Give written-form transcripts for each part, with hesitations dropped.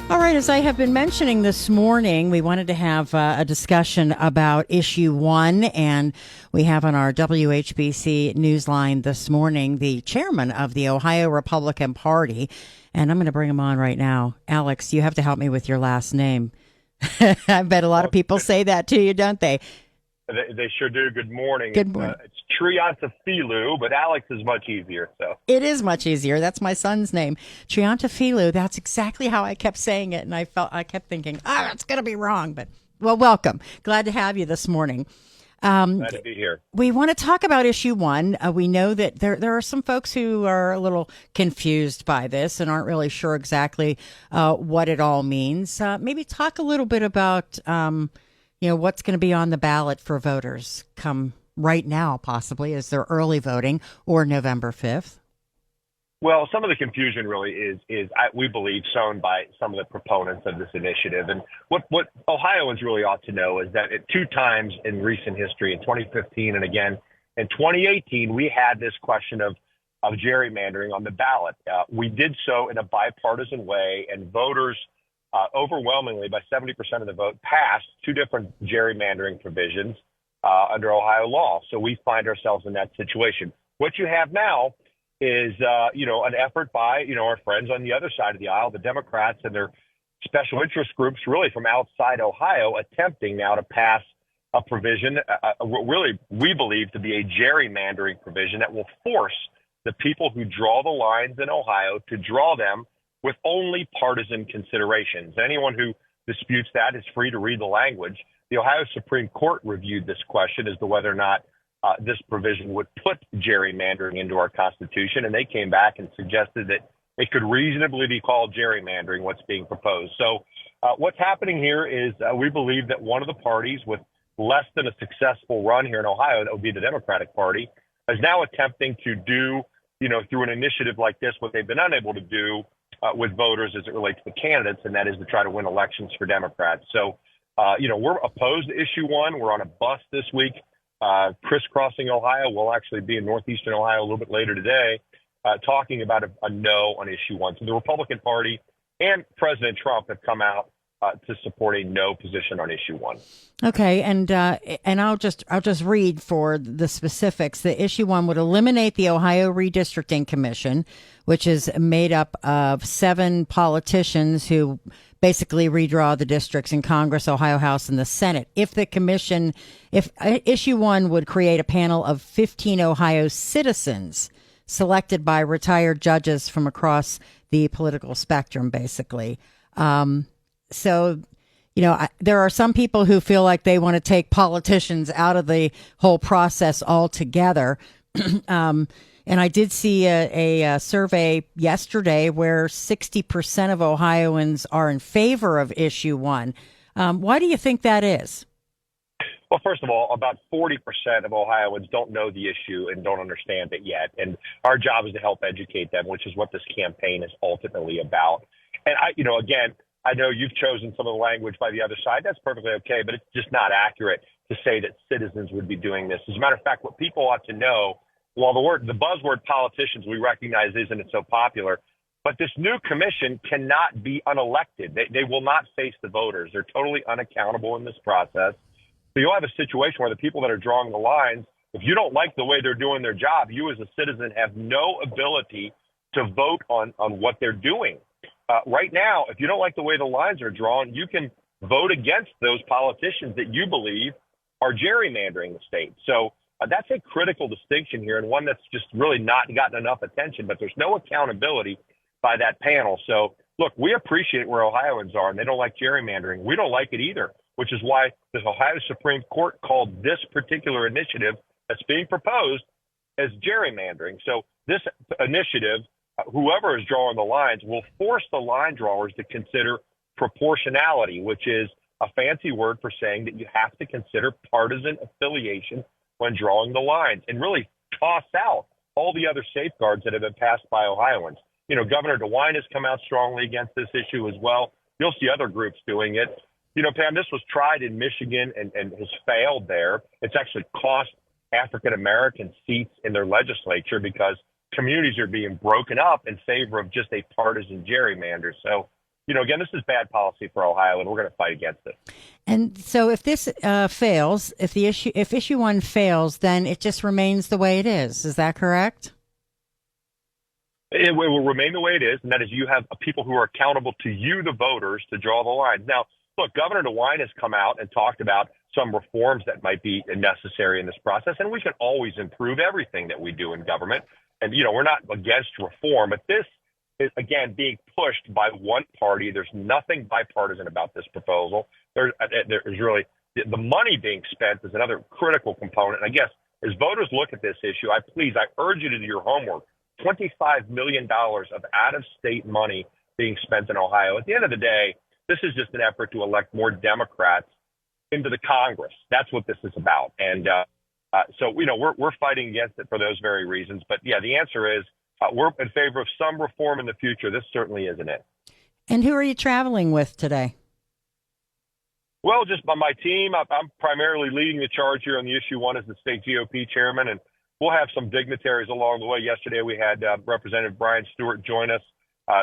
All right, as I have been mentioning this morning, we wanted to have a discussion about issue one, and we have on our WHBC Newsline this morning the chairman of the Ohio Republican Party, and I'm going to bring him on right now. Alex, you have to help me with your last name. I bet a lot of people say that to you, don't they? They sure do. Good morning. Good morning. It's Triantafilou, but Alex is much easier. So it is much easier. That's my son's name, Triantafilou. That's exactly how I kept saying it, and I kept thinking, that's going to be wrong. But well, welcome. Glad to have you this morning. Glad to be here. We want to talk about issue one. We know that there are some folks who are a little confused by this and aren't really sure exactly what it all means. Maybe talk a little bit about what's going to be on the ballot for voters come right now, possibly, as they're early voting, or November 5th? Well, some of the confusion really is we believe, sown by some of the proponents of this initiative. And what Ohioans really ought to know is that at two times in recent history, in 2015 and again in 2018, we had this question of gerrymandering on the ballot. We did so in a bipartisan way, and voters overwhelmingly, by 70% of the vote, passed two different gerrymandering provisions under Ohio law. So we find ourselves in that situation. What you have now is, an effort by, our friends on the other side of the aisle, the Democrats and their special interest groups, really from outside Ohio, attempting now to pass a provision, really we believe to be a gerrymandering provision that will force the people who draw the lines in Ohio to draw them with only partisan considerations. Anyone who disputes that is free to read the language. The Ohio Supreme Court reviewed this question as to whether or not this provision would put gerrymandering into our Constitution, and they came back and suggested that it could reasonably be called gerrymandering, what's being proposed. So what's happening here is we believe that one of the parties with less than a successful run here in Ohio, that would be the Democratic Party, is now attempting to do, through an initiative like this, what they've been unable to do with voters as it relates to candidates, and that is to try to win elections for Democrats. So, we're opposed to issue one. We're on a bus this week, crisscrossing Ohio. We'll actually be in northeastern Ohio a little bit later today, talking about a no on issue one. So the Republican Party and President Trump have come out to support a no position on issue one. Okay, and I'll just read for the specifics. The issue one would eliminate the Ohio Redistricting Commission, which is made up of 7 politicians who basically redraw the districts in Congress, Ohio House, and the Senate. If issue one would create a panel of 15 Ohio citizens selected by retired judges from across the political spectrum, basically. So, there are some people who feel like they want to take politicians out of the whole process altogether. And I did see a survey yesterday where 60% of Ohioans are in favor of issue one. Why do you think that is? Well, first of all, about 40% of Ohioans don't know the issue and don't understand it yet. And our job is to help educate them, which is what this campaign is ultimately about. And I know you've chosen some of the language by the other side. That's perfectly okay, but it's just not accurate to say that citizens would be doing this. As a matter of fact, what people ought to know, while the buzzword politicians we recognize isn't so popular, but this new commission cannot be unelected. They will not face the voters. They're totally unaccountable in this process. So you'll have a situation where the people that are drawing the lines, if you don't like the way they're doing their job, you as a citizen have no ability to vote on what they're doing. Right now, if you don't like the way the lines are drawn, you can vote against those politicians that you believe are gerrymandering the state. So that's a critical distinction here, and one that's just really not gotten enough attention, but there's no accountability by that panel. So, look, we appreciate where Ohioans are, and they don't like gerrymandering. We don't like it either, which is why the Ohio Supreme Court called this particular initiative that's being proposed as gerrymandering. So this initiative, whoever is drawing the lines, will force the line drawers to consider proportionality, which is a fancy word for saying that you have to consider partisan affiliation when drawing the lines and really toss out all the other safeguards that have been passed by Ohioans. Governor DeWine has come out strongly against this issue as well. You'll see other groups doing it. Pam, this was tried in Michigan and has failed there. It's actually cost African-American seats in their legislature because communities are being broken up in favor of just a partisan gerrymander. So again, this is bad policy for Ohio, and we're going to fight against it. And so if this fails, if issue one fails, then it just remains the way it is. Is that correct? It will remain the way it is, and that is you have people who are accountable to you, the voters, to draw the lines. Now, look, Governor DeWine has come out and talked about some reforms that might be necessary in this process, and we can always improve everything that we do in government. And, we're not against reform, but this is, again, being pushed by one party. There's nothing bipartisan about this proposal. There's really the money being spent is another critical component. And I guess as voters look at this issue, I urge you to do your homework. $25 million of out-of-state money being spent in Ohio. At the end of the day, this is just an effort to elect more Democrats into the Congress. That's what this is about. And so, we're fighting against it for those very reasons. But, yeah, the answer is we're in favor of some reform in the future. This certainly isn't it. And who are you traveling with today? Well, just by my team. I'm primarily leading the charge here on the issue one as the state GOP chairman, and we'll have some dignitaries along the way. Yesterday, we had Representative Brian Stewart join us.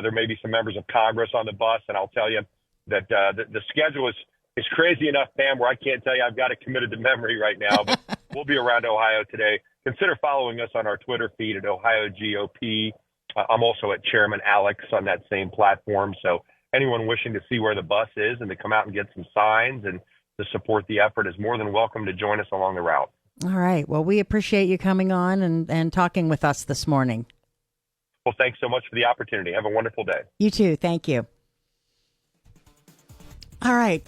There may be some members of Congress on the bus, and I'll tell you that the schedule is crazy enough, Pam, where I can't tell you I've got it committed to memory right now, but we'll be around Ohio today. Consider following us on our Twitter feed at Ohio GOP. I'm also at Chairman Alex on that same platform. So anyone wishing to see where the bus is and to come out and get some signs and to support the effort is more than welcome to join us along the route. All right. Well, we appreciate you coming on and talking with us this morning. Well, thanks so much for the opportunity. Have a wonderful day. You too. Thank you. All right.